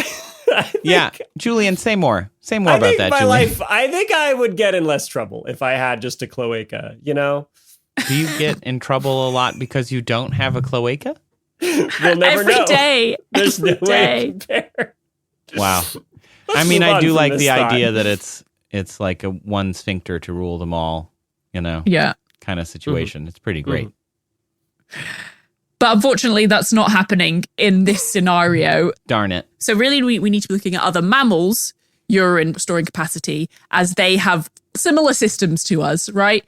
Yeah. Julian, say more. Say more I about think that, my Julian. life. I think I would get in less trouble if I had just a cloaca. You know, Do you get in trouble a lot because you don't have a cloaca? we'll never Every know. day. There's no Every way day. to compare. Wow. I mean, move I on do from like this the thought. idea that it's like a one sphincter to rule them all, you know, Yeah. kind of situation. It's pretty great. But unfortunately, that's not happening in this scenario. Darn it. So really, we need to be looking at other mammals' urine storing capacity as they have similar systems to us, right?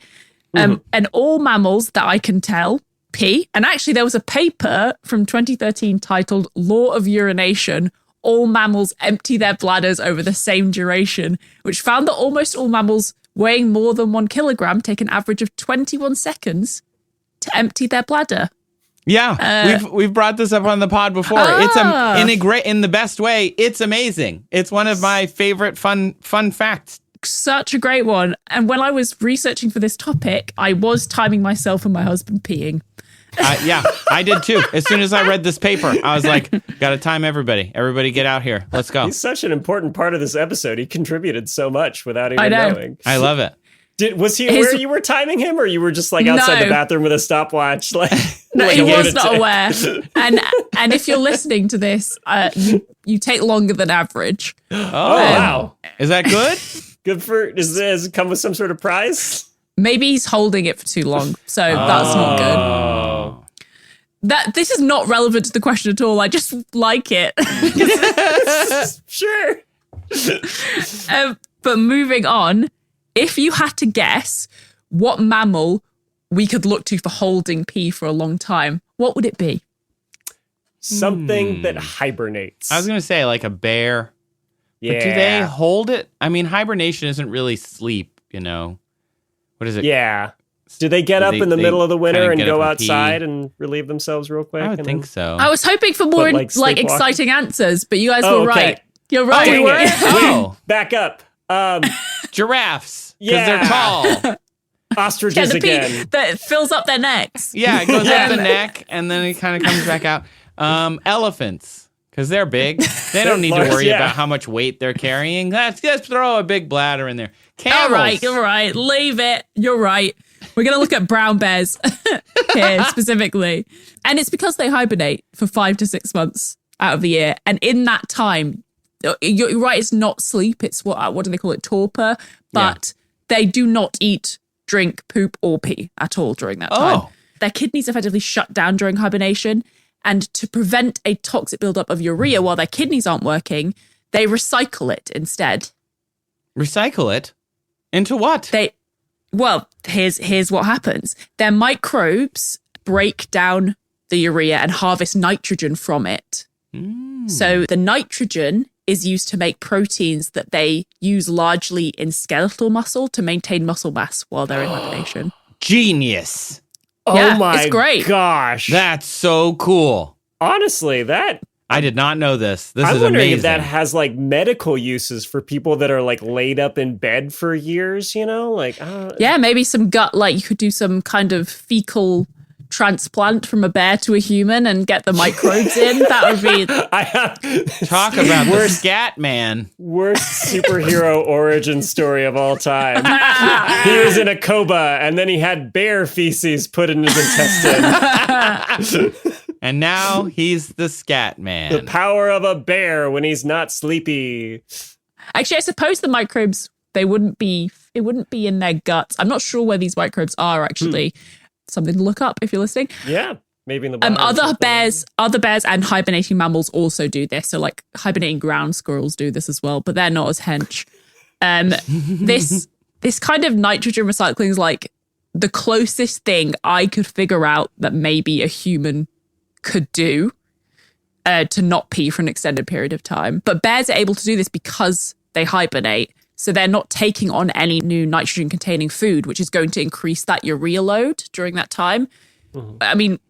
And all mammals that I can tell pee. And actually, there was a paper from 2013 titled Law of Urination. All mammals empty their bladders over the same duration, which found that almost all mammals weighing more than 1 kilogram take an average of 21 seconds to empty their bladder. Yeah, we've brought this up on the pod before. It's in the best way. It's amazing. It's one of my favorite fun facts. Such a great one. And when I was researching for this topic, I was timing myself and my husband peeing. Yeah, I did too. As soon as I read this paper, I was like, got to time everybody. Everybody get out here. Let's go. He's such an important part of this episode. He contributed so much without even know. knowing. I love it. Was he aware you were timing him, or you were just like outside No. the bathroom with a stopwatch? Like, No, like he a was not lunatic? aware. And if you're listening to this, you take longer than average. Oh, wow. Is that good? Good for. Does it come with some sort of prize? Maybe he's holding it for too long, so that's not good. This is not relevant to the question at all. I just like it. Sure. But moving on, if you had to guess what mammal we could look to for holding pee for a long time, what would it be? Something that hibernates. I was going to say like a bear. yeah. But do they hold it? I mean, hibernation isn't really sleep, you know. What is it? Yeah. Do they get Do up they- in the they middle of the winter kinda and get go up and pee? outside and relieve themselves real quick? I would and think then- so. I was hoping for more But, like, sleepwalking? exciting answers, but you guys Oh, were okay. right. You're right. Dang it. Oh, Back up. giraffes. Because Yeah. they're tall. Ostriches the pee again. that fills up their necks. Yeah, it goes up the neck and then it kind of comes back out. Elephants, because they're big. They don't need to Large, worry yeah. about how much weight they're carrying. Let's just throw a big bladder in there. Camels. You're right. Leave it. You're right. We're going to look at brown bears here specifically. And it's because they hibernate for 5 to 6 months out of the year. And in that time, you're right, it's not sleep. It's what do they call it? Torpor. But they do not eat, drink, poop, or pee at all during that time. Oh. Their kidneys effectively shut down during hibernation. And to prevent a toxic buildup of urea while their kidneys aren't working, they recycle it instead. Recycle it into what? Here's what happens. Their microbes break down the urea and harvest nitrogen from it. So the nitrogen is used to make proteins that they use largely in skeletal muscle to maintain muscle mass while they're in hibernation. Genius. Oh Yeah, my it's great. gosh. That's so cool. Honestly, I did not know this. This I'm is wondering amazing. if that has like medical uses for people that are like laid up in bed for years, you know? Like, Yeah, maybe some gut, like you could do some kind of fecal transplant from a bear to a human and get the microbes in. That would be I have Talk about the scat man. worst superhero origin story of all time. He was in a coma and then he had bear feces put in his intestine. And now he's the scat man. The power of a bear when he's not sleepy. actually, I suppose the microbes, it wouldn't be in their guts. I'm not sure where these microbes are actually. Something to look up if you're listening. Yeah. Maybe in the bottom. Other bears and hibernating mammals also do this. So like hibernating ground squirrels do this as well, but they're not as hench. This kind of nitrogen recycling is like the closest thing I could figure out that maybe a human could do to not pee for an extended period of time. But bears are able to do this because they hibernate. So they're not taking on any new nitrogen containing food, which is going to increase that urea load during that time. Mm-hmm. I mean,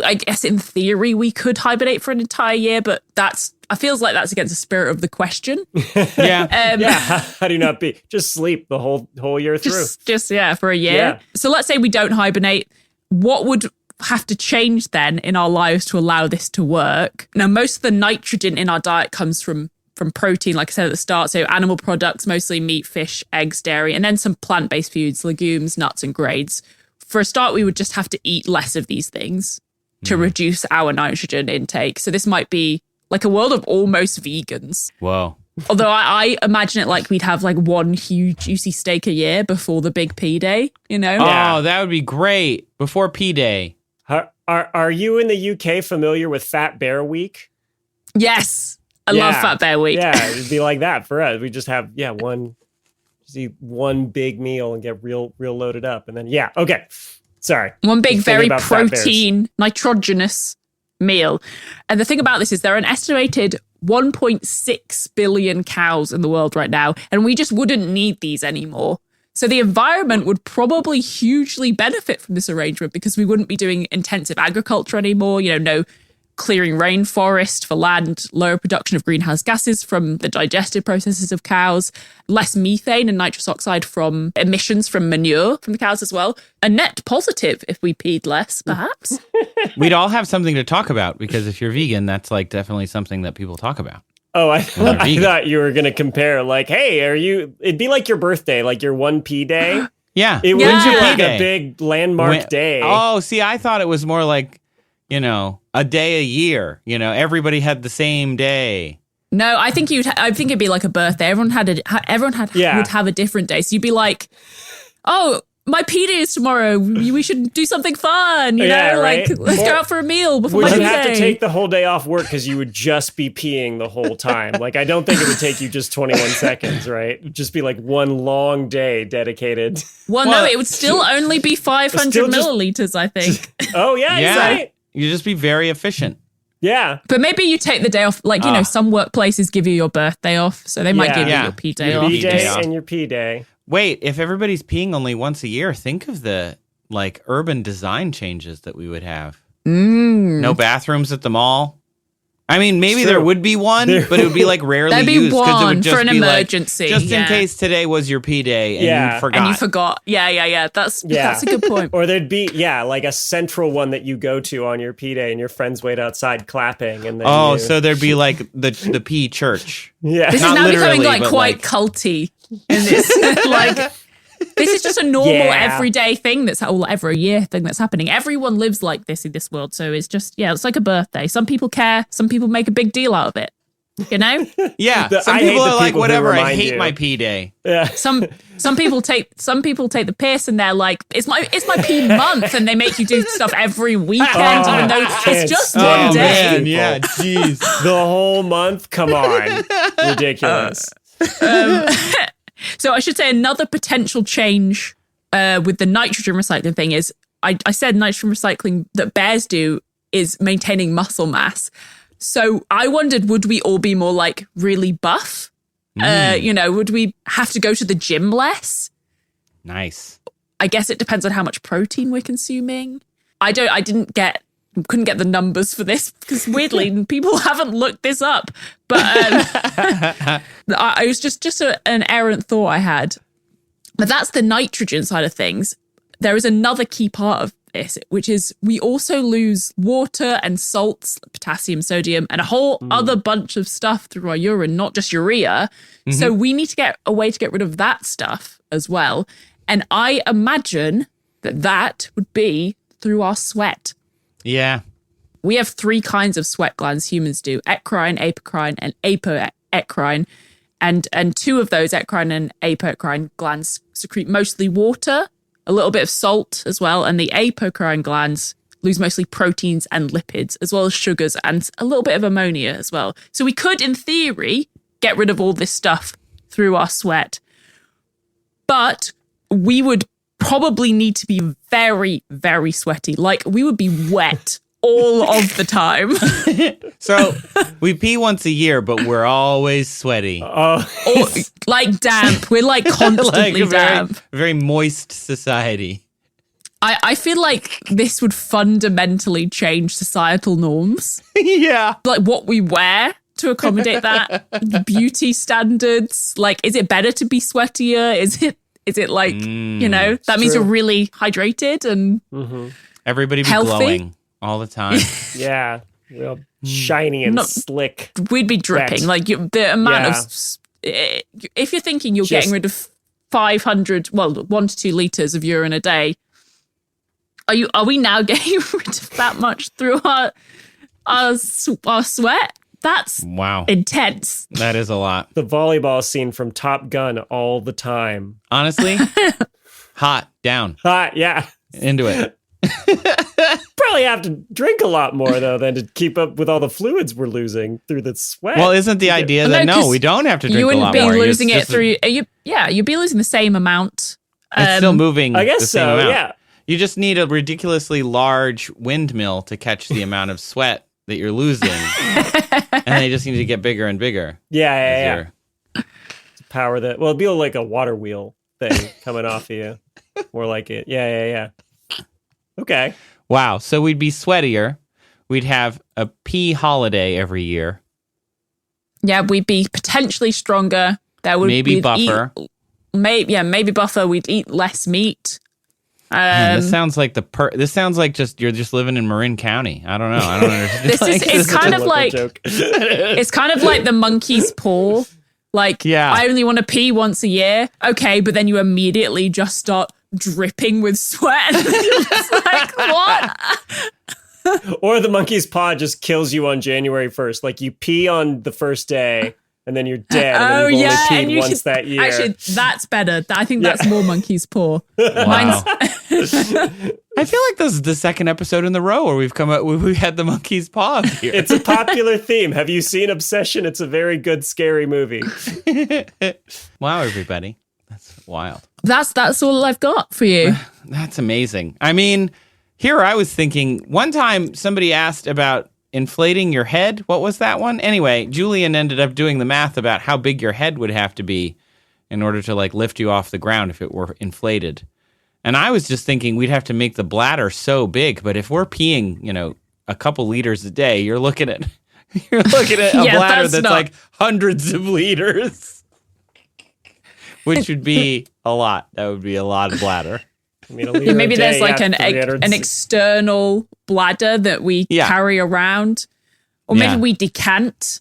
I guess in theory we could hibernate for an entire year, but I feels like that's against the spirit of the question. Yeah. How do you not be? Just sleep the whole year through. Just for a year. Yeah. So let's say we don't hibernate. What would have to change then in our lives to allow this to work? Now, most of the nitrogen in our diet comes from protein, like I said at the start. So animal products, mostly meat, fish, eggs, dairy, and then some plant-based foods, legumes, nuts, and grains. For a start, we would just have to eat less of these things to reduce our nitrogen intake. So this might be like a world of almost vegans. Whoa. Although I imagine it like we'd have like one huge juicy steak a year before the big P day, you know? Oh, that would be great. Before P day. Are you in the UK familiar with Fat Bear Week? Yes. I love Fat Bear Week. Yeah, it'd be like that for us. We just have, eat one big meal and get real loaded up. And then, okay. Sorry. One big, very protein, nitrogenous meal. And the thing about this is there are an estimated 1.6 billion cows in the world right now, and we just wouldn't need these anymore. So the environment would probably hugely benefit from this arrangement because we wouldn't be doing intensive agriculture anymore, no clearing rainforest for land, lower production of greenhouse gases from the digestive processes of cows, less methane and nitrous oxide from emissions from manure from the cows as well. A net positive if we peed less, perhaps. We'd all have something to talk about because if you're vegan, that's like definitely something that people talk about. Oh, I thought you were going to compare like, hey, it'd be like your birthday, like your 1P day. Yeah. It would be like a big landmark day. Oh, see, I thought it was more like, a day a year. Everybody had the same day. No, I think it'd be like a birthday. Everyone would have a different day. So you'd be like, oh, my P day is tomorrow. We should do something fun, right? Like let's go out for a meal before my P day. Would you have to take the whole day off work because you would just be peeing the whole time? Like, I don't think it would take you just 21 seconds, right? It'd just be like one long day dedicated. Well, no, it would still only be 500 milliliters, I think. Oh, yeah, right. You just be very efficient. Yeah. But maybe you take the day off. Like, some workplaces give you your birthday off. So they might give you your P day off. P day and your P day. Wait, if everybody's peeing only once a year, think of the urban design changes that we would have. No bathrooms at the mall. I mean, maybe there would be one, but it would be like rarely There'd be used because it one would just for an be emergency, just in case today was your P day and you forgot. And you forgot. Yeah. That's a good point. Or there'd be like a central one that you go to on your P day, and your friends wait outside clapping. And then so there'd be like the P church. Yeah, this is now becoming like quite culty. In this, this is just a normal everyday thing every year thing that's happening. Everyone lives like this in this world. So it's just, it's like a birthday. Some people care. Some people make a big deal out of it. Yeah. Some people are like, whatever, I hate my P day. Yeah. Some people take the piss and they're like, it's my P month, and they make you do stuff every weekend, even though it's just one day. Man, yeah, jeez. The whole month? Come on. Ridiculous. So I should say another potential change with the nitrogen recycling thing is, I said nitrogen recycling that bears do is maintaining muscle mass. So I wondered, would we all be more like really buff? Would we have to go to the gym less? Nice. I guess it depends on how much protein we're consuming. Couldn't get the numbers for this because weirdly people haven't looked this up. But I was just an errant thought I had. But that's the nitrogen side of things. There is another key part of this, which is we also lose water and salts, potassium, sodium, and a whole other bunch of stuff through our urine, not just urea. Mm-hmm. So we need to get a way to get rid of that stuff as well. And I imagine that would be through our sweat. Yeah. We have 3 kinds of sweat glands humans do: eccrine, apocrine, and apoecrine. And 2 of those, eccrine and apoecrine glands, secrete mostly water, a little bit of salt as well. And the apocrine glands lose mostly proteins and lipids, as well as sugars and a little bit of ammonia as well. So we could, in theory, get rid of all this stuff through our sweat. But we would probably need to be very, very sweaty. Like, we would be wet all of the time. So we pee once a year, but we're always sweaty. Oh, Or, like damp. We're like constantly Like a damp. very moist society. I feel like this would fundamentally change societal norms. Yeah. Like what we wear to accommodate that, beauty standards. Like, is it better to be sweatier? Is it like, you know, that means you're really hydrated and Everybody be healthy? glowing all the time. yeah. Real shiny and No. slick. we'd be dripping. Wet. Like the amount Yeah. of, if you're thinking you're Just- getting rid of 500, well, 1 to 2 liters of urine a day, are we now getting rid of that much through our sweat? That's Wow. intense. That is a lot. The volleyball scene from Top Gun all the time. Honestly, hot, down, Yeah. into it. Probably have to drink a lot more, though, than to keep up with all the fluids we're losing through the sweat. Well, isn't the idea Well, that no, no, 'cause we don't have to drink You a wouldn't lot be more? losing It's it just through. You'd be losing the same amount. It's still moving I guess the same so, amount. yeah. You just need a ridiculously large windmill to catch the amount of sweat that you're losing. And they just need to get bigger and bigger. Yeah. As Power that. Well, it'd be like a water wheel thing coming off of you. More like it. Yeah. Okay. Wow. So we'd be sweatier. We'd have a pee holiday every year. Yeah, we'd be potentially stronger. There would Maybe we'd buffer. Maybe buffer. We'd eat less meat. Man, this sounds like this sounds like you're just living in Marin County. I don't know. I don't understand. This is it's kind of Local like joke. it's kind of like the monkey's paw. Like, Yeah. I only want to pee once a year. Okay, but then you immediately just start dripping with sweat. It's like, what? Or the monkey's paw just kills you on January 1st. Like, you pee on the first day, and then you're dead. And then you've only and peed you once that year. Actually, that's better. I think that's more monkey's paw. Wow. I feel like this is the second episode in the row where we've come up. We had the monkey's paw here. It's a popular theme. Have you seen Obsession? It's a very good, scary movie. Wow, everybody, that's wild. That's all I've got for you. That's amazing. I mean, here I was thinking, one time somebody asked about inflating your head. What was that one? Anyway, Julian ended up doing the math about how big your head would have to be in order to like lift you off the ground if it were inflated. And I was just thinking we'd have to make the bladder so big, but if we're peeing, a couple liters a day, you're looking at a Yeah, bladder that's not- like hundreds of liters. Which would be a lot. That would be a lot of bladder. I mean, a liter Maybe a day, there's like yeah, an 300. external bladder that we carry around, or maybe Yeah. we decant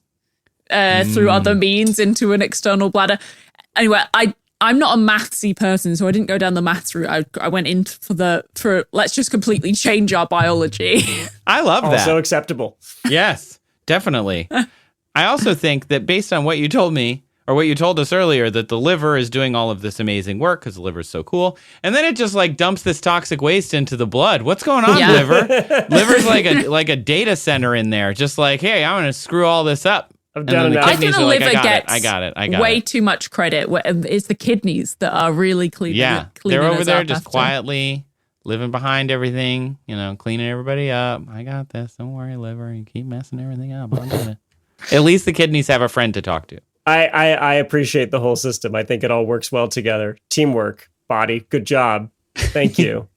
through other means into an external bladder. Anyway, I'm not a mathsy person, so I didn't go down the maths route. I went in for let's just completely change our biology. I love that. Also acceptable. Yes, definitely. I also think that based on what you told me, or what you told us earlier, that the liver is doing all of this amazing work because the liver is so cool. And then it just like dumps this toxic waste into the blood. What's going on, Yeah. liver? Liver's like a data center in there. Just like, hey, I'm going to screw all this up. I've And done then the enough. I think kidneys the are like, liver I got it. way too much credit. It's the kidneys that are really cleaning. Yeah, cleaning they're over us there up just after. quietly living behind everything, cleaning everybody up. I got this. Don't worry, liver. You keep messing everything up. I'll get it. At least the kidneys have a friend to talk to. I appreciate the whole system. I think it all works well together. Teamwork, body, good job. Thank you.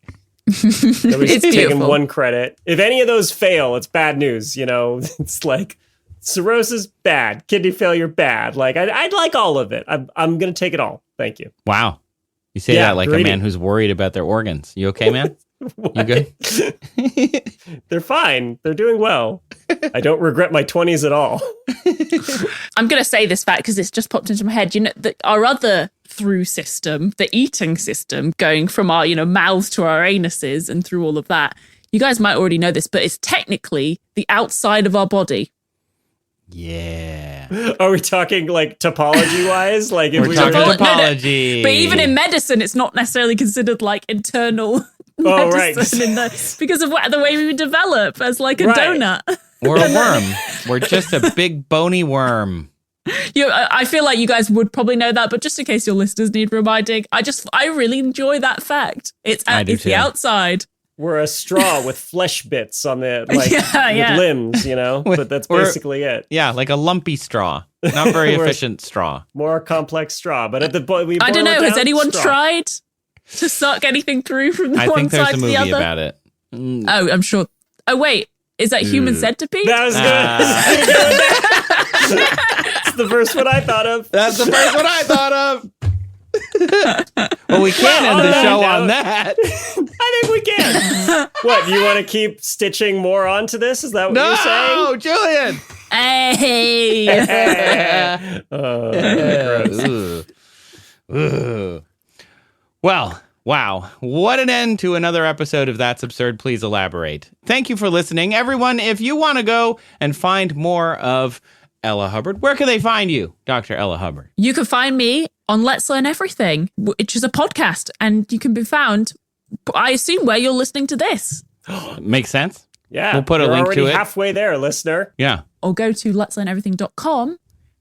Nobody's It's taking beautiful. one credit. If any of those fail, it's bad news. It's like cirrhosis, bad. Kidney failure, bad. Like I'd like all of it. I'm gonna take it all. Thank you. Wow. You say Yeah, that like greedy. a man who's worried about their organs. You okay, man? You good? They're fine. They're doing well. I don't regret my 20s at all. I'm going to say this fact because it's just popped into my head. Our other through system, the eating system, going from our mouths to our anuses and through all of that. You guys might already know this, but it's technically the outside of our body. Yeah. Are we talking like topology wise? Like if We're we talking were Topo- no, no. topology. But even in medicine, it's not necessarily considered like internal Oh, right. Because of the way we develop as like a donut. We're a worm. We're just a big bony worm. I feel like you guys would probably know that, but just in case your listeners need reminding, I really enjoy that fact. It's the outside. We're a straw with flesh bits on the with limbs, but that's basically it. Yeah, like a lumpy straw. Not very efficient straw. More complex straw, but at the I don't know. Has anyone tried to suck anything through from the one side to the other? I think there's a movie about it. Oh, I'm sure. Oh, wait. Is that Human Centipede? That was good. It's the first one I thought of. That's the first one I thought of. Well, we can't end the show on that. I think we can. What, you want to keep stitching more onto this? Is that what you're saying? No, Julian. Hey. Well, wow. What an end to another episode of That's Absurd. Please elaborate. Thank you for listening. Everyone, if you want to go and find more of Ella Hubbard, where can they find you, Dr. Ella Hubbard? You can find me on Let's Learn Everything, which is a podcast, and you can be found, I assume, where you're listening to this. Makes sense. Yeah. We'll put a link to it. Halfway there, listener. Yeah. Or go to letslearneverything.com,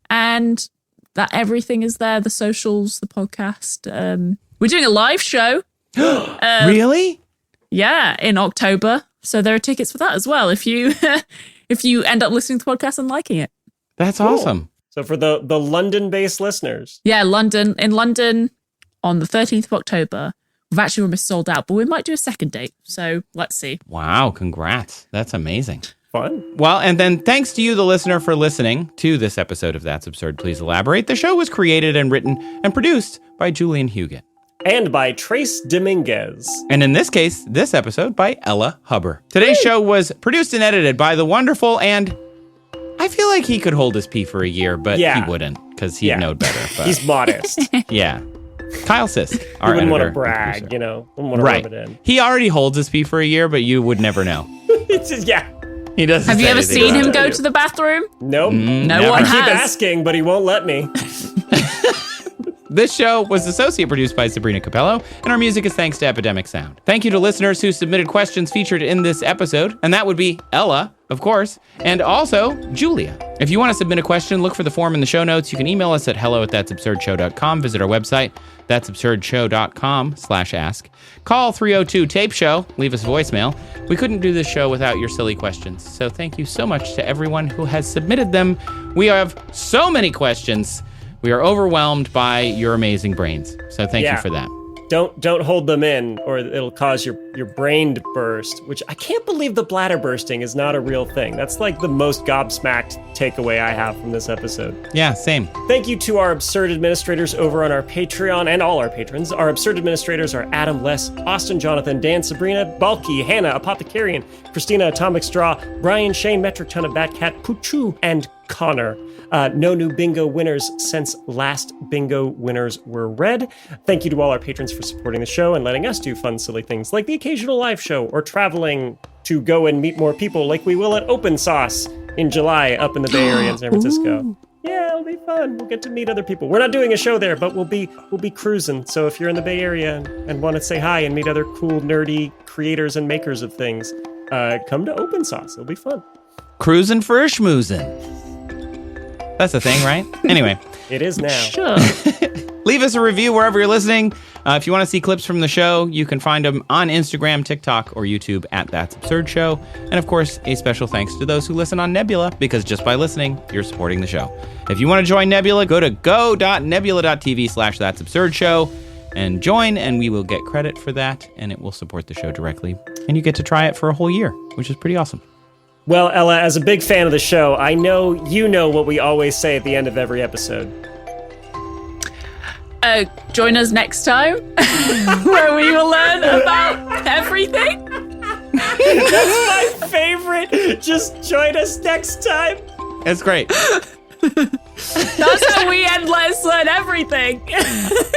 and that everything is there, the socials, the podcast. We're doing a live show. Really? Yeah, in October. So there are tickets for that as well if you end up listening to the podcast and liking it. That's awesome. So for the London-based listeners. Yeah, in London on the 13th of October. We've actually almost sold out, but we might do a second date. So let's see. Wow, congrats. That's amazing. Fun. Well, and then thanks to you, the listener, for listening to this episode of That's Absurd. Please elaborate. The show was created and written and produced by Julian Huguet. And by Trace Dominguez. And in this case, this episode by Ella Hubbard. Today's show was produced and edited by the wonderful, and I feel like he could hold his pee for a year, but he wouldn't, because he'd know better. But he's modest. Yeah. Kyle Sisk, our editor. He wouldn't want to brag, Wouldn't want to rub it in. He already holds his pee for a year, but you would never know. He doesn't. Have you ever seen him go to the bathroom? Nope. No one I keep has. asking, but he won't let me. This show was associate produced by Sabrina Capello, and our music is thanks to Epidemic Sound. Thank you to listeners who submitted questions featured in this episode, and that would be Ella, of course, and also Julia. If you want to submit a question, look for the form in the show notes. You can email us at hello@that'sabsurdshow.com, visit our website, that'sabsurdshow.com/ask. Call 302-TAPE-SHOW, leave us a voicemail. We couldn't do this show without your silly questions, so thank you so much to everyone who has submitted them. We have so many questions. We are overwhelmed by your amazing brains. So thank you for that. Don't hold them in, or it'll cause your brain to burst, which I can't believe the bladder bursting is not a real thing. That's like the most gobsmacked takeaway I have from this episode. Yeah, same. Thank you to our absurd administrators over on our Patreon and all our patrons. Our absurd administrators are Adam, Les, Austin, Jonathan, Dan, Sabrina, Balky, Hannah, Apothecarian, Christina, Atomic Straw, Brian, Shane, Metric Ton of Batcat, Puchu, and Connor. No new bingo winners since last bingo winners were read. Thank you to all our patrons for supporting the show and letting us do fun, silly things like the occasional live show or traveling to go and meet more people like we will at Open Sauce in July up in the Bay Area in San Francisco. Ooh. Yeah, it'll be fun. We'll get to meet other people. We're not doing a show there, but we'll be cruising. So if you're in the Bay Area and want to say hi and meet other cool, nerdy creators and makers of things, come to Open Sauce. It'll be fun. Cruising for a schmoozin'. That's a thing, right? Anyway. It is now. Sure. Leave us a review wherever you're listening. If you want to see clips from the show, you can find them on Instagram, TikTok, or YouTube at That's Absurd Show. And of course, a special thanks to those who listen on Nebula, because just by listening, you're supporting the show. If you want to join Nebula, go to go.nebula.tv/That's Absurd Show and join, and we will get credit for that, and it will support the show directly. And you get to try it for a whole year, which is pretty awesome. Well, Ella, as a big fan of the show, I know you know what we always say at the end of every episode. Join us next time, where we will learn about everything. That's my favorite. Just join us next time. It's great. That's how we end Let's Learn Everything.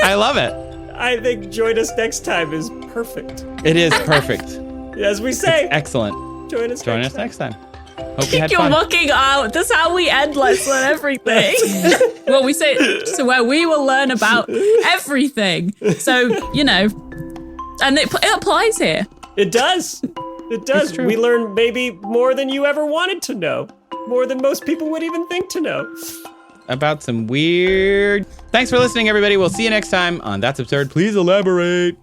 I love it. I think join us next time is perfect. It is perfect. As we say. It's excellent. Join us next time. Hope you had You're fun. mucking out. That's how we end Let's Learn Everything. Well, we say, so where we will learn about everything. So, And it applies here. It does. It does. true. We learn maybe more than you ever wanted to know. More than most people would even think to know. About some weird... Thanks for listening, everybody. We'll see you next time on That's Absurd. Please elaborate.